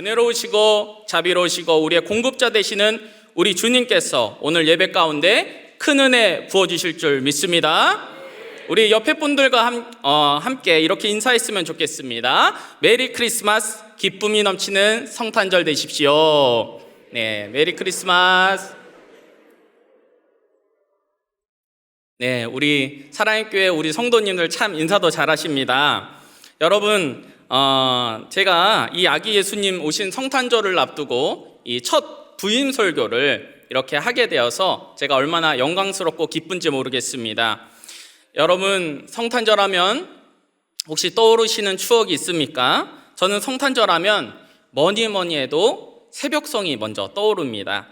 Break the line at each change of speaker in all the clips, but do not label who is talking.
은혜로우시고 자비로우시고 우리의 공급자 되시는 우리 주님께서 오늘 예배 가운데 큰 은혜 부어주실 줄 믿습니다. 우리 옆에 분들과 함께 이렇게 인사했으면 좋겠습니다. 메리 크리스마스, 기쁨이 넘치는 성탄절 되십시오. 네, 메리 크리스마스. 네, 우리 사랑의 교회 우리 성도님들 참 인사도 잘하십니다. 여러분, 제가 이 아기 예수님 오신 성탄절을 앞두고 이 첫 부임 설교를 이렇게 하게 되어서 제가 얼마나 영광스럽고 기쁜지 모르겠습니다. 여러분, 성탄절 하면 혹시 떠오르시는 추억이 있습니까? 저는 성탄절 하면 뭐니 해도 새벽성이 먼저 떠오릅니다.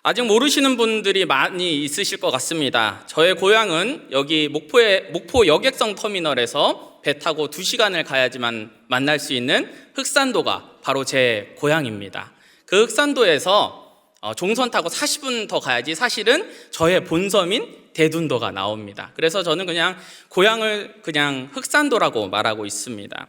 아직 모르시는 분들이 많이 있으실 것 같습니다. 저의 고향은 여기 목포 여객선 터미널에서 배 타고 2시간을 가야지만 만날 수 있는 흑산도가 바로 제 고향입니다. 그 흑산도에서 종선 타고 40분 더 가야지 사실은 저의 본섬인 대둔도가 나옵니다. 그래서 저는 그냥 고향을 그냥 흑산도라고 말하고 있습니다.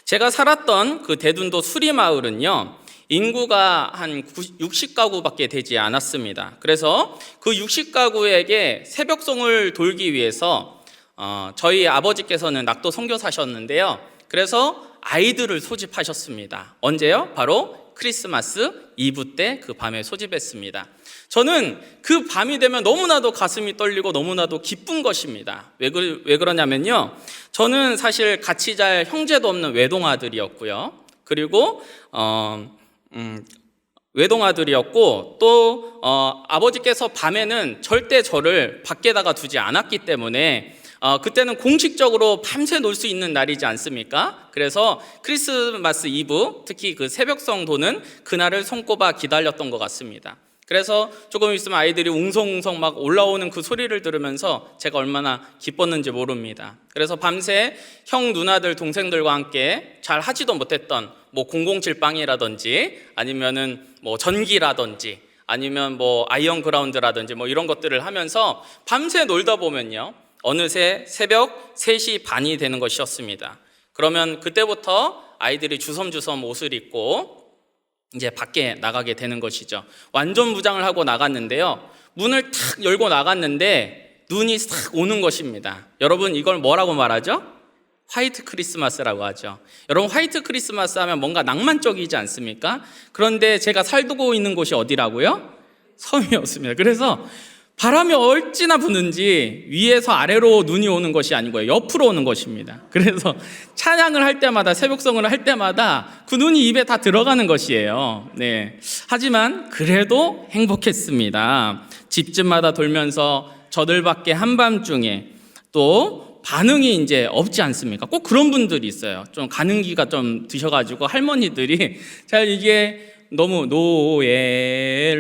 제가 살았던 그 대둔도 수리마을은요, 인구가 한 60가구밖에 되지 않았습니다. 그래서 그 60가구에게 새벽송을 돌기 위해서 저희 아버지께서는 낙도 선교사셨는데요. 그래서 아이들을 소집하셨습니다. 언제요? 바로 크리스마스 이브 때 그 밤에 소집했습니다. 저는 그 밤이 되면 너무나도 가슴이 떨리고 너무나도 기쁜 것입니다. 왜 그러냐면요, 저는 사실 같이 잘 형제도 없는 외동아들이었고요. 그리고 외동아들이었고 또 아버지께서 밤에는 절대 저를 밖에다가 두지 않았기 때문에 그때는 공식적으로 밤새 놀 수 있는 날이지 않습니까? 그래서 크리스마스 이브, 특히 그 새벽성도는 그날을 손꼽아 기다렸던 것 같습니다. 그래서 조금 있으면 아이들이 웅성웅성 막 올라오는 그 소리를 들으면서 제가 얼마나 기뻤는지 모릅니다. 그래서 밤새 형, 누나들, 동생들과 함께 잘 하지도 못했던 뭐 007빵이라든지 아니면은 뭐 전기라든지 아니면 뭐 아이언 그라운드라든지 뭐 이런 것들을 하면서 밤새 놀다 보면요, 어느새 새벽 3시 반이 되는 것이었습니다. 그러면 그때부터 아이들이 주섬주섬 옷을 입고 이제 밖에 나가게 되는 것이죠. 완전 무장을 하고 나갔는데요, 문을 탁 열고 나갔는데 눈이 싹 오는 것입니다. 여러분, 이걸 뭐라고 말하죠? 화이트 크리스마스라고 하죠. 여러분, 화이트 크리스마스 하면 뭔가 낭만적이지 않습니까? 그런데 제가 살고 있는 곳이 어디라고요? 섬이었습니다. 그래서 바람이 얼찌나 부는지 위에서 아래로 눈이 오는 것이 아니고요, 옆으로 오는 것입니다. 그래서 찬양을 할 때마다, 새벽성을 할 때마다 그 눈이 입에 다 들어가는 것이에요. 네. 하지만 그래도 행복했습니다. 집집마다 돌면서 저들밖에 한밤중에 또 반응이 이제 없지 않습니까? 꼭 그런 분들이 있어요. 좀 가는기가 좀 드셔가지고 할머니들이 잘 이게 너무 노엘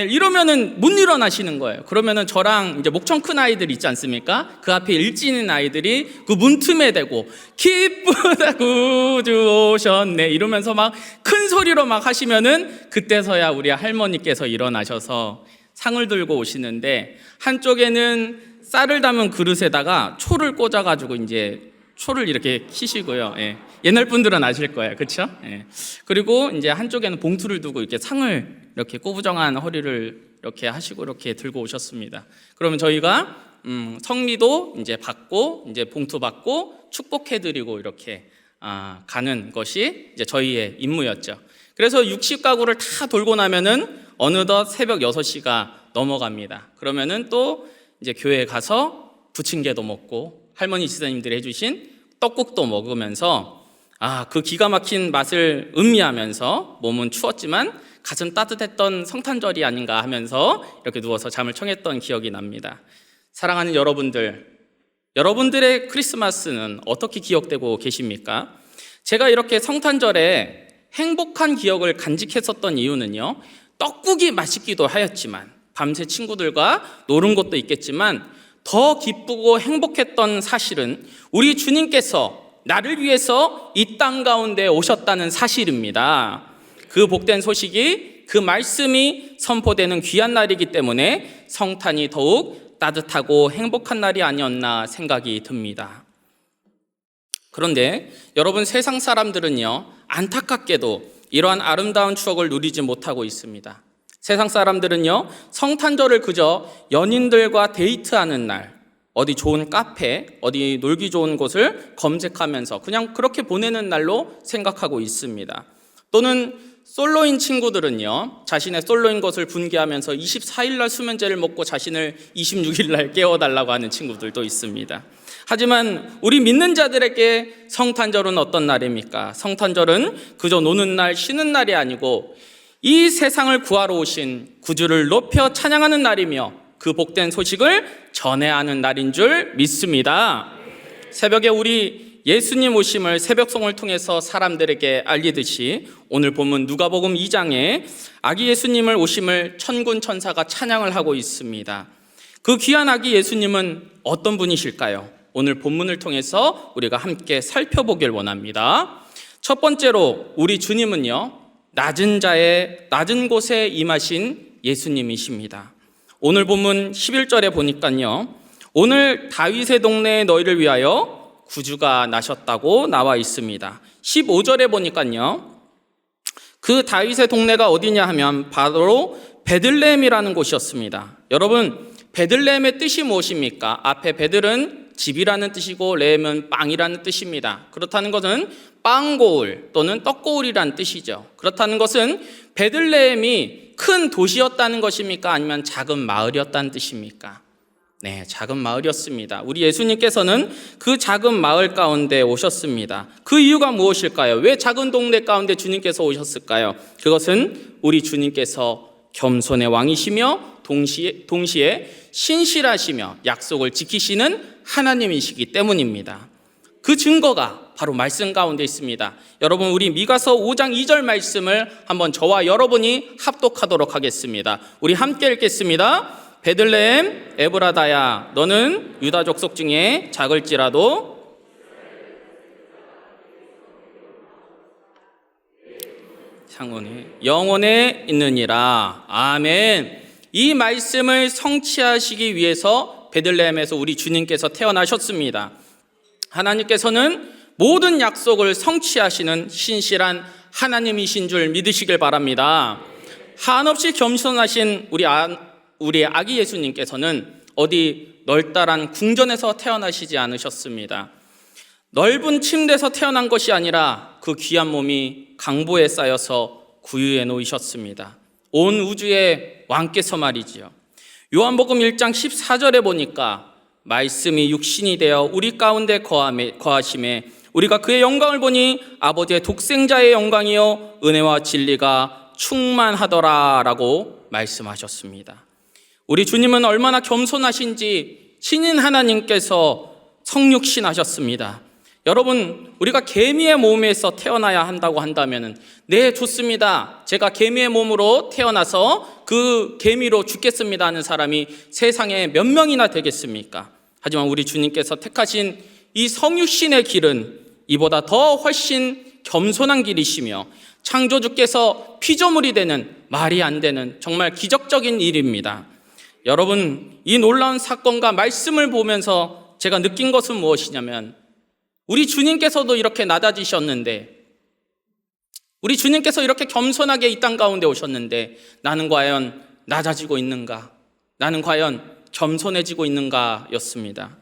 이러면은 못 일어나시는 거예요. 그러면은 저랑 이제 목청 큰 아이들 있지 않습니까? 그 앞에 일진인 아이들이 그 문틈에 대고 기쁘다 구주 오셨네 이러면서 막 큰 소리로 막 하시면은 그때서야 우리 할머니께서 일어나셔서 상을 들고 오시는데, 한쪽에는 쌀을 담은 그릇에다가 초를 꽂아가지고 이제 초를 이렇게 키시고요. 예. 옛날 분들은 아실 거예요. 그렇죠? 예. 그리고 이제 한쪽에는 봉투를 두고 이렇게 상을 이렇게 꼬부정한 허리를 이렇게 하시고 이렇게 들고 오셨습니다. 그러면 저희가 성미도 이제 받고 이제 봉투 받고 축복해드리고 이렇게 가는 것이 이제 저희의 임무였죠. 그래서 60가구를 다 돌고 나면은 어느덧 새벽 6시가 넘어갑니다. 그러면은 또 이제 교회에 가서 부침개도 먹고 할머니 지사님들이 해주신 떡국도 먹으면서 그 기가 막힌 맛을 음미하면서 몸은 추웠지만 가슴 따뜻했던 성탄절이 아닌가 하면서 이렇게 누워서 잠을 청했던 기억이 납니다. 사랑하는 여러분들, 여러분들의 크리스마스는 어떻게 기억되고 계십니까? 제가 이렇게 성탄절에 행복한 기억을 간직했었던 이유는요, 떡국이 맛있기도 하였지만 밤새 친구들과 노는 것도 있겠지만 더 기쁘고 행복했던 사실은 우리 주님께서 나를 위해서 이 땅 가운데 오셨다는 사실입니다. 그 복된 소식이, 그 말씀이 선포되는 귀한 날이기 때문에 성탄이 더욱 따뜻하고 행복한 날이 아니었나 생각이 듭니다. 그런데 여러분, 세상 사람들은요, 안타깝게도 이러한 아름다운 추억을 누리지 못하고 있습니다. 세상 사람들은요, 성탄절을 그저 연인들과 데이트하는 날, 어디 좋은 카페, 어디 놀기 좋은 곳을 검색하면서 그냥 그렇게 보내는 날로 생각하고 있습니다. 또는 솔로인 친구들은요, 자신의 솔로인 것을 분개하면서 24일 날 수면제를 먹고 자신을 26일 날 깨워달라고 하는 친구들도 있습니다. 하지만 우리 믿는 자들에게 성탄절은 어떤 날입니까? 성탄절은 그저 노는 날, 쉬는 날이 아니고 이 세상을 구하러 오신 구주를 높여 찬양하는 날이며 그 복된 소식을 전해야 하는 날인 줄 믿습니다. 새벽에 우리 예수님 오심을 새벽송을 통해서 사람들에게 알리듯이 오늘 본문 누가복음 2장에 아기 예수님을 오심을 천군 천사가 찬양을 하고 있습니다. 그 귀한 아기 예수님은 어떤 분이실까요? 오늘 본문을 통해서 우리가 함께 살펴보길 원합니다. 첫 번째로 우리 주님은요, 낮은 곳에 임하신 예수님이십니다. 오늘 본문 11절에 보니까요, 오늘 다윗의 동네에 너희를 위하여 구주가 나셨다고 나와 있습니다. 15절에 보니까요, 그 다윗의 동네가 어디냐 하면 바로 베들레헴이라는 곳이었습니다. 여러분, 베들레헴의 뜻이 무엇입니까? 앞에 베들은 집이라는 뜻이고 레헴은 빵이라는 뜻입니다. 그렇다는 것은 빵고울 또는 떡고울이라는 뜻이죠. 그렇다는 것은 베들레헴이 큰 도시였다는 것입니까? 아니면 작은 마을이었다는 뜻입니까? 네, 작은 마을이었습니다. 우리 예수님께서는 그 작은 마을 가운데 오셨습니다. 그 이유가 무엇일까요? 왜 작은 동네 가운데 주님께서 오셨을까요? 그것은 우리 주님께서 겸손의 왕이시며 동시에 신실하시며 약속을 지키시는 하나님이시기 때문입니다. 그 증거가 바로 말씀 가운데 있습니다. 여러분, 우리 미가서 5장 2절 말씀을 한번 저와 여러분이 합독하도록 하겠습니다. 우리 함께 읽겠습니다. 베들레헴 에브라다야, 너는 유다 족속 중에 작을지라도 영원에 있느니라. 아멘. 이 말씀을 성취하시기 위해서 베들레헴에서 우리 주님께서 태어나셨습니다. 하나님께서는 모든 약속을 성취하시는 신실한 하나님이신 줄 믿으시길 바랍니다. 한없이 겸손하신 우리 아기 예수님께서는 어디 널따란 궁전에서 태어나시지 않으셨습니다. 넓은 침대에서 태어난 것이 아니라 그 귀한 몸이 강보에 쌓여서 구유에 놓이셨습니다. 온 우주의 왕께서 말이지요. 요한복음 1장 14절에 보니까 말씀이 육신이 되어 우리 가운데 거하심에 우리가 그의 영광을 보니 아버지의 독생자의 영광이요 은혜와 진리가 충만하더라 라고 말씀하셨습니다. 우리 주님은 얼마나 겸손하신지 신인 하나님께서 성육신하셨습니다. 여러분, 우리가 개미의 몸에서 태어나야 한다고 한다면 네, 좋습니다. 제가 개미의 몸으로 태어나서 그 개미로 죽겠습니다 하는 사람이 세상에 몇 명이나 되겠습니까? 하지만 우리 주님께서 택하신 이 성육신의 길은 이보다 더 훨씬 겸손한 길이시며 창조주께서 피조물이 되는, 말이 안 되는 정말 기적적인 일입니다. 여러분, 이 놀라운 사건과 말씀을 보면서 제가 느낀 것은 무엇이냐면 우리 주님께서도 이렇게 낮아지셨는데, 우리 주님께서 이렇게 겸손하게 이 땅 가운데 오셨는데 나는 과연 낮아지고 있는가? 나는 과연 겸손해지고 있는가? 였습니다.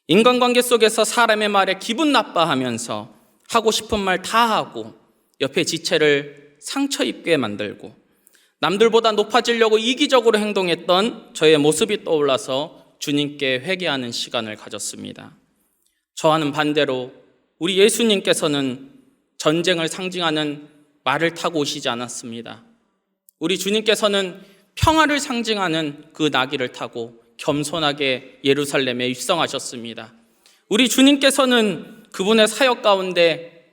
인간관계 속에서 사람의 말에 기분 나빠하면서 하고 싶은 말 다 하고 옆에 지체를 상처 입게 만들고 남들보다 높아지려고 이기적으로 행동했던 저의 모습이 떠올라서 주님께 회개하는 시간을 가졌습니다. 저와는 반대로 우리 예수님께서는 전쟁을 상징하는 말을 타고 오시지 않았습니다. 우리 주님께서는 평화를 상징하는 그 나귀를 타고 겸손하게 예루살렘에 입성하셨습니다. 우리 주님께서는 그분의 사역 가운데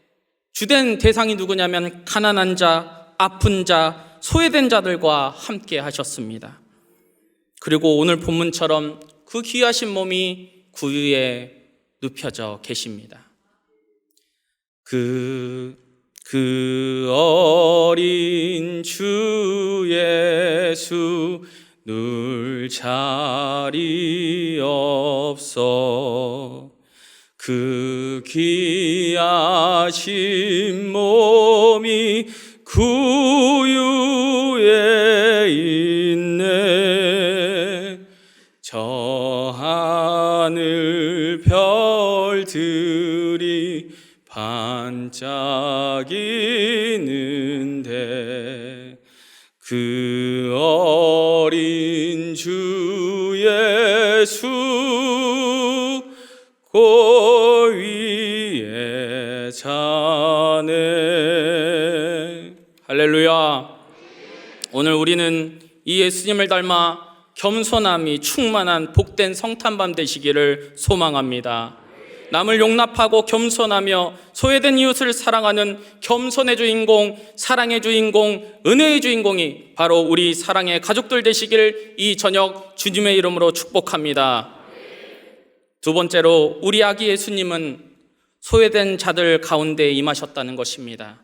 주된 대상이 누구냐면 가난한 자, 아픈 자, 소외된 자들과 함께 하셨습니다. 그리고 오늘 본문처럼 그 귀하신 몸이 구유에 눕혀져 계십니다. 그 어린 주 예수 누울 자리 없어 그 귀하신 몸이 부유에 있네. 저 하늘 별들이 반짝이는데 그 어린 주 예수 골 위에 자네. 할렐루야. 오늘 우리는 이 예수님을 닮아 겸손함이 충만한 복된 성탄밤 되시기를 소망합니다. 남을 용납하고 겸손하며 소외된 이웃을 사랑하는 겸손의 주인공, 사랑의 주인공, 은혜의 주인공이 바로 우리 사랑의 가족들 되시길 이 저녁 주님의 이름으로 축복합니다. 두 번째로 우리 아기 예수님은 소외된 자들 가운데 임하셨다는 것입니다.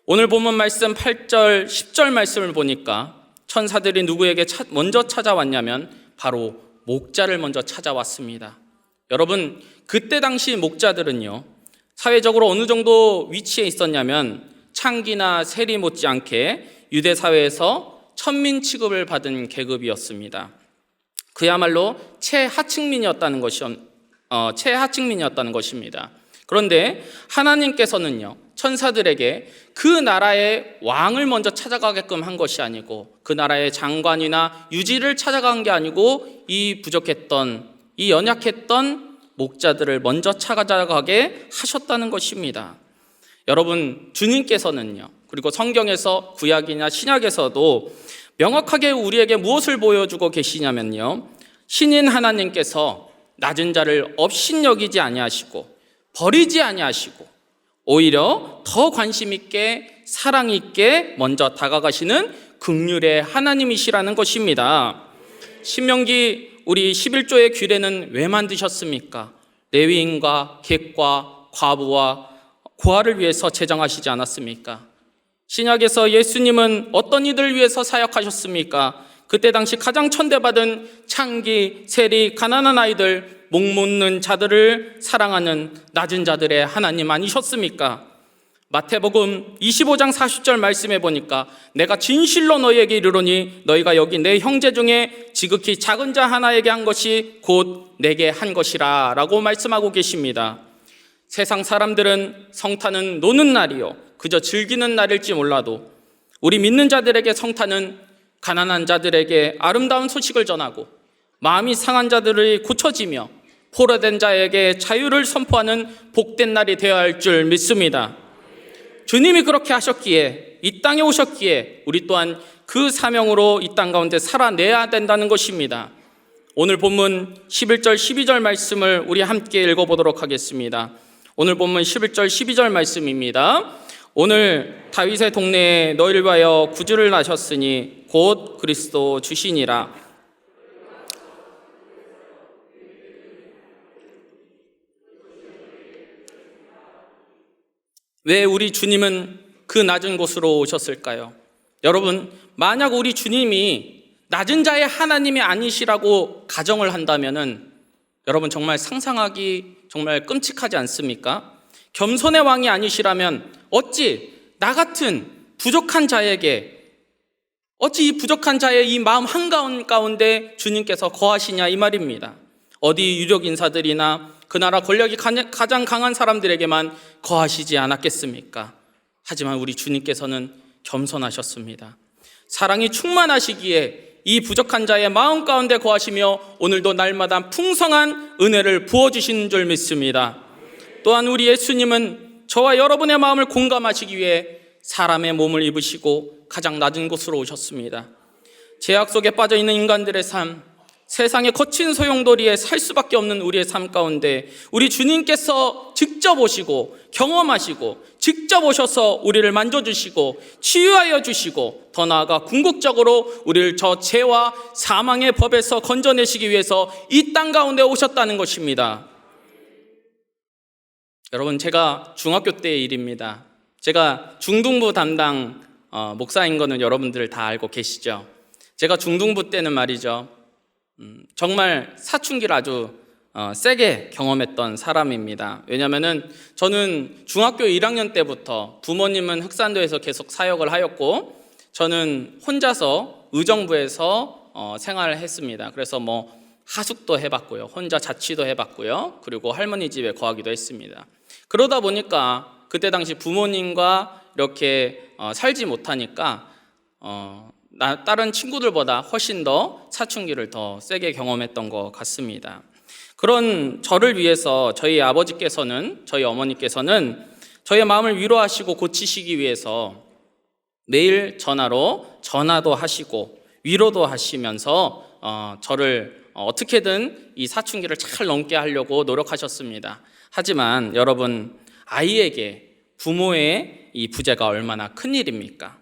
오늘 본문 말씀 8절, 10절 말씀을 보니까 천사들이 누구에게 먼저 찾아왔냐면 바로 목자를 먼저 찾아왔습니다. 여러분, 그때 당시 목자들은요, 사회적으로 어느 정도 위치에 있었냐면 창기나 세리 못지않게 유대 사회에서 천민 취급을 받은 계급이었습니다. 그야말로 최하층민이었다는 것입니다. 그런데 하나님께서는요, 천사들에게 그 나라의 왕을 먼저 찾아가게끔 한 것이 아니고 그 나라의 장관이나 유지를 찾아간 게 아니고 이 부족했던, 이 연약했던 목자들을 먼저 찾아가게 하셨다는 것입니다. 여러분, 주님께서는요, 그리고 성경에서 구약이나 신약에서도 명확하게 우리에게 무엇을 보여주고 계시냐면요, 신인 하나님께서 낮은 자를 업신여기지 아니하시고 버리지 아니하시고 오히려 더 관심 있게 사랑 있게 먼저 다가가시는 긍휼의 하나님이시라는 것입니다. 신명기 우리 11조의 규례는 왜 만드셨습니까? 레위인과 객과 과부와 고아를 위해서 제정하시지 않았습니까? 신약에서 예수님은 어떤 이들을 위해서 사역하셨습니까? 그때 당시 가장 천대받은 창기, 세리, 가난한 아이들, 목묻는 자들을 사랑하는 낮은 자들의 하나님 아니셨습니까? 마태복음 25장 40절 말씀해 보니까 내가 진실로 너희에게 이르노니 너희가 여기 내 형제 중에 지극히 작은 자 하나에게 한 것이 곧 내게 한 것이라 라고 말씀하고 계십니다. 세상 사람들은 성탄은 노는 날이요 그저 즐기는 날일지 몰라도 우리 믿는 자들에게 성탄은 가난한 자들에게 아름다운 소식을 전하고 마음이 상한 자들이 고쳐지며 포로된 자에게 자유를 선포하는 복된 날이 되어야 할 줄 믿습니다. 주님이 그렇게 하셨기에 이 땅에 오셨기에 우리 또한 그 사명으로 이 땅 가운데 살아내야 된다는 것입니다. 오늘 본문 11절 12절 말씀을 우리 함께 읽어보도록 하겠습니다. 오늘 본문 11절 12절 말씀입니다. 오늘 다윗의 동네에 너희를 위하여 구주를 나셨으니 곧 그리스도 주시니라. 왜 우리 주님은 그 낮은 곳으로 오셨을까요? 여러분, 만약 우리 주님이 낮은 자의 하나님이 아니시라고 가정을 한다면은 여러분 정말 상상하기 정말 끔찍하지 않습니까? 겸손의 왕이 아니시라면 어찌 나 같은 부족한 자에게 어찌 이 부족한 자의 이 마음 한가운데 주님께서 거하시냐 이 말입니다. 어디 유력 인사들이나 그 나라 권력이 가장 강한 사람들에게만 거하시지 않았겠습니까? 하지만 우리 주님께서는 겸손하셨습니다. 사랑이 충만하시기에 이 부족한 자의 마음 가운데 거하시며 오늘도 날마다 풍성한 은혜를 부어주시는 줄 믿습니다. 또한 우리 예수님은 저와 여러분의 마음을 공감하시기 위해 사람의 몸을 입으시고 가장 낮은 곳으로 오셨습니다. 죄악 속에 빠져있는 인간들의 삶, 세상의 거친 소용돌이에 살 수밖에 없는 우리의 삶 가운데 우리 주님께서 직접 오시고 경험하시고 직접 오셔서 우리를 만져주시고 치유하여 주시고 더 나아가 궁극적으로 우리를 저 죄와 사망의 법에서 건져내시기 위해서 이 땅 가운데 오셨다는 것입니다. 여러분, 제가 중학교 때의 일입니다. 제가 중등부 담당 목사인 거는 여러분들 다 알고 계시죠? 제가 중등부 때는 말이죠, 정말 사춘기를 아주 세게 경험했던 사람입니다. 왜냐하면은 저는 중학교 1학년 때부터 부모님은 흑산도에서 계속 사역을 하였고 저는 혼자서 의정부에서 생활을 했습니다. 그래서 하숙도 해봤고요, 혼자 자취도 해봤고요, 그리고 할머니 집에 거하기도 했습니다. 그러다 보니까 그때 당시 부모님과 이렇게 살지 못하니까 다른 친구들보다 훨씬 더 사춘기를 더 세게 경험했던 것 같습니다. 그런 저를 위해서 저희 아버지께서는, 저희 어머니께서는 저의 마음을 위로하시고 고치시기 위해서 매일 전화도 하시고 위로도 하시면서 저를 어떻게든 이 사춘기를 잘 넘게 하려고 노력하셨습니다. 하지만 여러분, 아이에게 부모의 이 부재가 얼마나 큰 일입니까?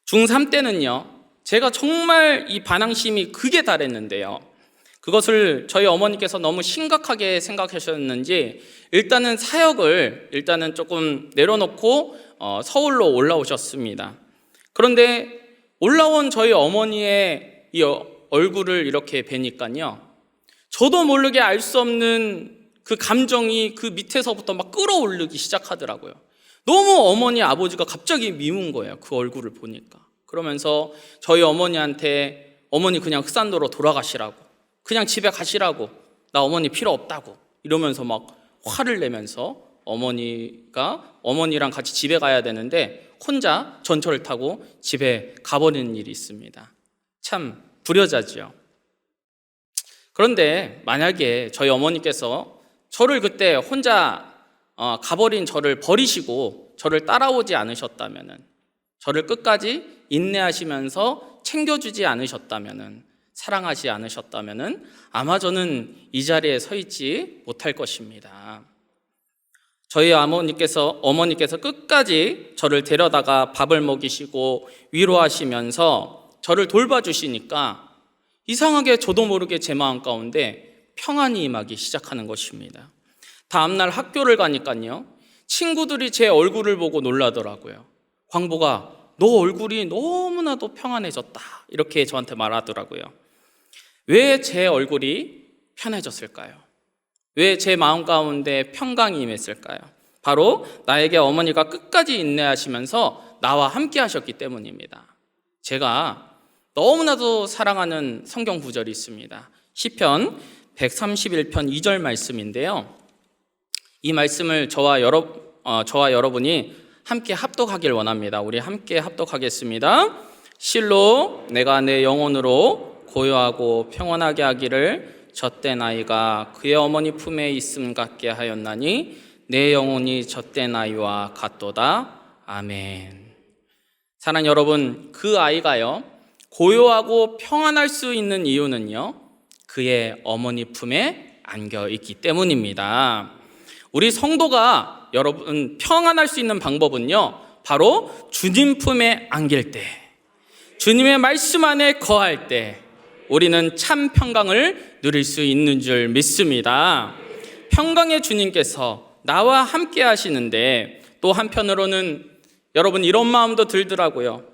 중3 때는요, 제가 정말 이 반항심이 극에 달했는데요, 그것을 저희 어머니께서 너무 심각하게 생각하셨는지 일단은 사역을 조금 내려놓고 서울로 올라오셨습니다. 그런데 올라온 저희 어머니의 이 얼굴을 이렇게 뵈니까요, 저도 모르게 알 수 없는 그 감정이 그 밑에서부터 막 끌어오르기 시작하더라고요. 너무 어머니, 아버지가 갑자기 미운 거예요, 그 얼굴을 보니까. 그러면서 저희 어머니한테 어머니 그냥 흑산도로 돌아가시라고, 그냥 집에 가시라고, 나 어머니 필요 없다고 이러면서 막 화를 내면서 어머니랑 같이 집에 가야 되는데 혼자 전철을 타고 집에 가버리는 일이 있습니다. 참 불효자지요. 그런데 만약에 저희 어머니께서 저를 그때 혼자 가버린 저를 버리시고 저를 따라오지 않으셨다면은, 저를 끝까지 인내하시면서 챙겨주지 않으셨다면은, 사랑하지 않으셨다면은 아마 저는 이 자리에 서 있지 못할 것입니다. 저희 어머니께서 끝까지 저를 데려다가 밥을 먹이시고 위로하시면서 저를 돌봐주시니까 이상하게 저도 모르게 제 마음 가운데 평안이 임하기 시작하는 것입니다. 다음날 학교를 가니까요, 친구들이 제 얼굴을 보고 놀라더라고요. 광보가, 너 얼굴이 너무나도 평안해졌다, 이렇게 저한테 말하더라고요. 왜 제 얼굴이 편해졌을까요? 왜 제 마음 가운데 평강이 임했을까요? 바로 나에게 어머니가 끝까지 인내하시면서 나와 함께 하셨기 때문입니다. 제가 너무나도 사랑하는 성경 구절이 있습니다. 시편 131편 2절 말씀인데요, 이 말씀을 저와 여러분이 함께 합독하길 원합니다. 우리 함께 합독하겠습니다. 실로 내가 내 영혼으로 고요하고 평온하게 하기를 젖된 아이가 그의 어머니 품에 있음 같게 하였나니 내 영혼이 젖된 아이와 같도다. 아멘. 사랑하는 여러분, 그 아이가요, 고요하고 평안할 수 있는 이유는요, 그의 어머니 품에 안겨 있기 때문입니다. 우리 성도가 여러분 평안할 수 있는 방법은요, 바로 주님 품에 안길 때, 주님의 말씀 안에 거할 때 우리는 참 평강을 누릴 수 있는 줄 믿습니다. 평강의 주님께서 나와 함께 하시는데, 또 한편으로는 여러분 이런 마음도 들더라고요.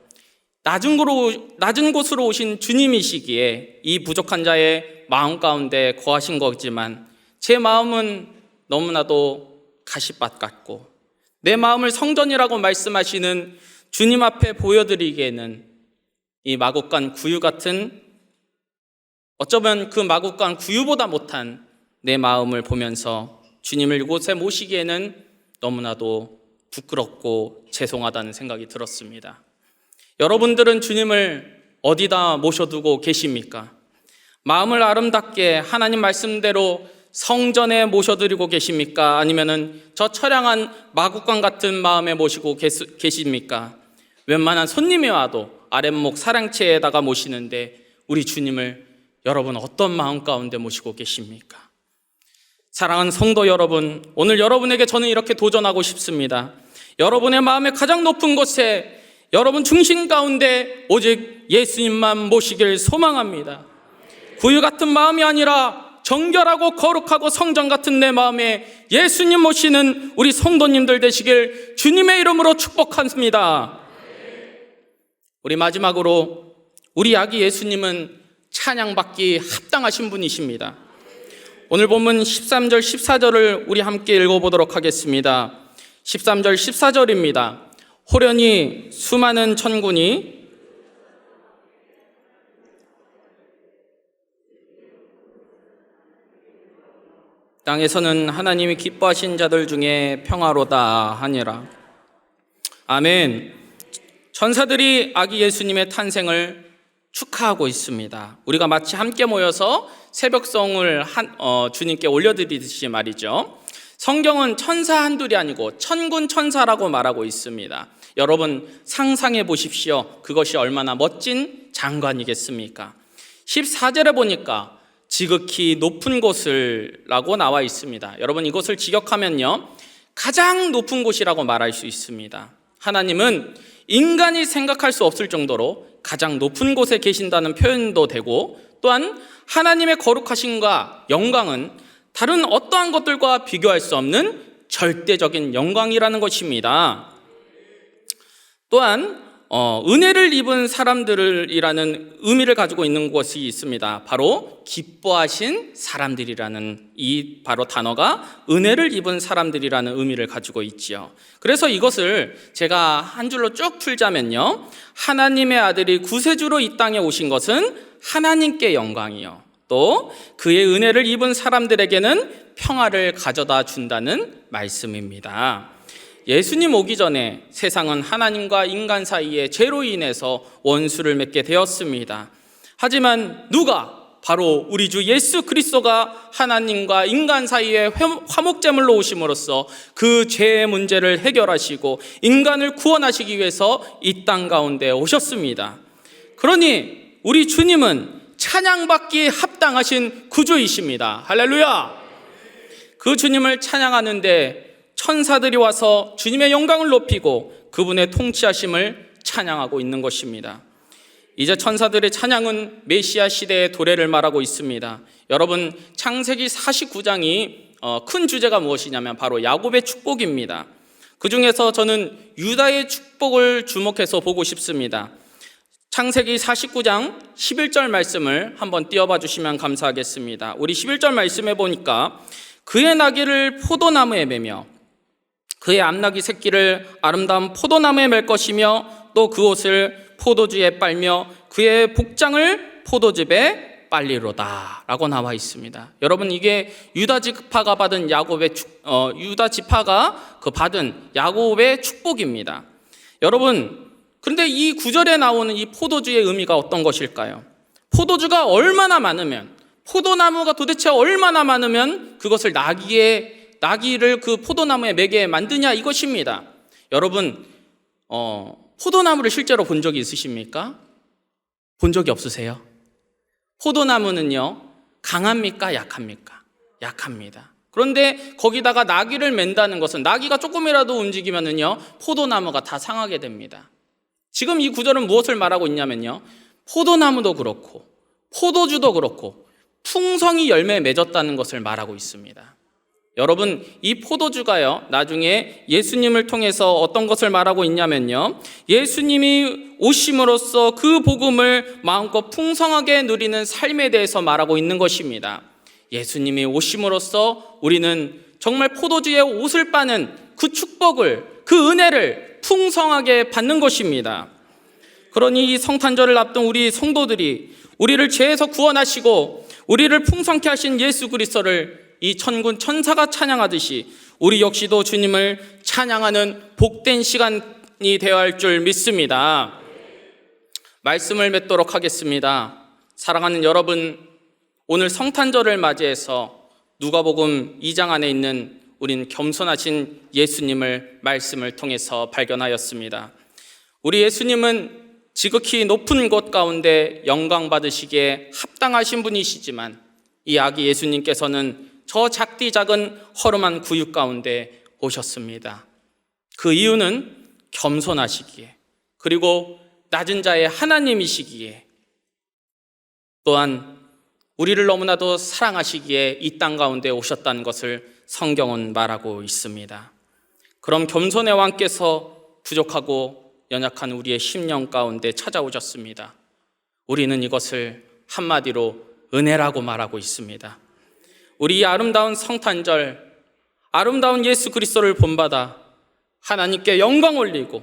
낮은 곳으로 오신 주님이시기에 이 부족한 자의 마음 가운데 거하신 거지만, 제 마음은 너무나도 가시밭 같고 내 마음을 성전이라고 말씀하시는 주님 앞에 보여드리기에는 이 마국간 구유 같은, 어쩌면 그 마국간 구유보다 못한 내 마음을 보면서 주님을 이곳에 모시기에는 너무나도 부끄럽고 죄송하다는 생각이 들었습니다. 여러분들은 주님을 어디다 모셔두고 계십니까? 마음을 아름답게 하나님 말씀대로 성전에 모셔드리고 계십니까? 아니면은 저 처량한 마국간 같은 마음에 모시고 계십니까? 웬만한 손님이 와도 아랫목 사랑채에다가 모시는데 우리 주님을 여러분 어떤 마음 가운데 모시고 계십니까? 사랑하는 성도 여러분, 오늘 여러분에게 저는 이렇게 도전하고 싶습니다. 여러분의 마음의 가장 높은 곳에, 여러분 중심 가운데 오직 예수님만 모시길 소망합니다. 구유 같은 마음이 아니라 정결하고 거룩하고 성전 같은 내 마음에 예수님 모시는 우리 성도님들 되시길 주님의 이름으로 축복합니다. 우리 마지막으로, 우리 아기 예수님은 찬양받기 합당하신 분이십니다. 오늘 본문 13절 14절을 우리 함께 읽어보도록 하겠습니다. 13절 14절입니다. 호련히 수많은 천군이 땅에서는 하나님이 기뻐하신 자들 중에 평화로다 하니라. 아멘. 천사들이 아기 예수님의 탄생을 축하하고 있습니다. 우리가 마치 함께 모여서 새벽송을 주님께 올려드리듯이 말이죠. 성경은 천사 한둘이 아니고 천군 천사라고 말하고 있습니다. 여러분 상상해 보십시오. 그것이 얼마나 멋진 장관이겠습니까? 14절에 보니까 지극히 높은 곳을 라고 나와 있습니다. 여러분 이곳을 직역하면요, 가장 높은 곳이라고 말할 수 있습니다. 하나님은 인간이 생각할 수 없을 정도로 가장 높은 곳에 계신다는 표현도 되고, 또한 하나님의 거룩하심과 영광은 다른 어떠한 것들과 비교할 수 없는 절대적인 영광이라는 것입니다. 또한 은혜를 입은 사람들이라는 의미를 가지고 있는 것이 있습니다. 바로 기뻐하신 사람들이라는 이 바로 단어가 은혜를 입은 사람들이라는 의미를 가지고 있지요. 그래서 이것을 제가 한 줄로 쭉 풀자면요, 하나님의 아들이 구세주로 이 땅에 오신 것은 하나님께 영광이요, 또 그의 은혜를 입은 사람들에게는 평화를 가져다 준다는 말씀입니다. 예수님 오기 전에 세상은 하나님과 인간 사이에 죄로 인해서 원수를 맺게 되었습니다. 하지만 누가? 바로 우리 주 예수 그리스도가 하나님과 인간 사이에 화목제물로 오심으로써 그 죄의 문제를 해결하시고 인간을 구원하시기 위해서 이 땅 가운데 오셨습니다. 그러니 우리 주님은 찬양받기에 합당하신 구주이십니다. 할렐루야! 그 주님을 찬양하는데 천사들이 와서 주님의 영광을 높이고 그분의 통치하심을 찬양하고 있는 것입니다. 이제 천사들의 찬양은 메시아 시대의 도래를 말하고 있습니다. 여러분 창세기 49장이 큰 주제가 무엇이냐면 바로 야곱의 축복입니다. 그 중에서 저는 유다의 축복을 주목해서 보고 싶습니다. 창세기 49장 11절 말씀을 한번 띄워봐 주시면 감사하겠습니다. 우리 11절 말씀에 보니까 그의 나귀를 포도나무에 매며 그의 암나귀 새끼를 아름다운 포도나무에 맬 것이며 또 그 옷을 포도주에 빨며 그의 복장을 포도즙에 빨리로다 라고 나와 있습니다. 여러분 이게 유다 지파가 받은 유다 지파가 받은 야곱의 축복입니다. 여러분 그런데 이 구절에 나오는 이 포도주의 의미가 어떤 것일까요? 포도주가 얼마나 많으면, 포도나무가 도대체 얼마나 많으면 그것을 나귀를 그 포도나무에 매게 만드냐 이것입니다. 여러분 포도나무를 실제로 본 적이 있으십니까? 본 적이 없으세요? 포도나무는요 강합니까? 약합니까? 약합니다. 그런데 거기다가 나귀를 맨다는 것은 나귀가 조금이라도 움직이면은요 포도나무가 다 상하게 됩니다. 지금 이 구절은 무엇을 말하고 있냐면요, 포도나무도 그렇고 포도주도 그렇고 풍성이 열매에 맺었다는 것을 말하고 있습니다. 여러분 이 포도주가요 나중에 예수님을 통해서 어떤 것을 말하고 있냐면요, 예수님이 오심으로써 그 복음을 마음껏 풍성하게 누리는 삶에 대해서 말하고 있는 것입니다. 예수님이 오심으로써 우리는 정말 포도주의 옷을 빠는 그 축복을, 그 은혜를 풍성하게 받는 것입니다. 그러니 이 성탄절을 앞둔 우리 성도들이 우리를 죄에서 구원하시고 우리를 풍성케 하신 예수 그리스도를 이 천군 천사가 찬양하듯이 우리 역시도 주님을 찬양하는 복된 시간이 되어야 할 줄 믿습니다. 말씀을 맺도록 하겠습니다. 사랑하는 여러분, 오늘 성탄절을 맞이해서 누가복음 2장 안에 있는 우린 겸손하신 예수님을 말씀을 통해서 발견하였습니다. 우리 예수님은 지극히 높은 곳 가운데 영광 받으시기에 합당하신 분이시지만 이 아기 예수님께서는 저 작디 작은 허름한 구육 가운데 오셨습니다. 그 이유는 겸손하시기에, 그리고 낮은 자의 하나님이시기에, 또한 우리를 너무나도 사랑하시기에 이 땅 가운데 오셨다는 것을 성경은 말하고 있습니다. 그럼 겸손의 왕께서 부족하고 연약한 우리의 심령 가운데 찾아오셨습니다. 우리는 이것을 한마디로 은혜라고 말하고 있습니다. 우리 아름다운 성탄절, 아름다운 예수 그리스도를 본받아 하나님께 영광 올리고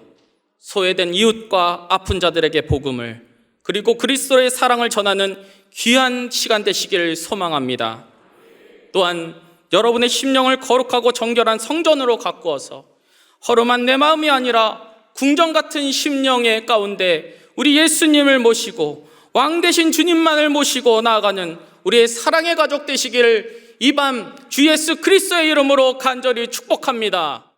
소외된 이웃과 아픈 자들에게 복음을, 그리고 그리스도의 사랑을 전하는 귀한 시간 되시기를 소망합니다. 또한 여러분의 심령을 거룩하고 정결한 성전으로 가꾸어서 허름한 내 마음이 아니라 궁정 같은 심령의 가운데 우리 예수님을 모시고 왕 되신 주님만을 모시고 나아가는 우리의 사랑의 가족 되시기를 이 밤 주 예수 그리스도의 이름으로 간절히 축복합니다.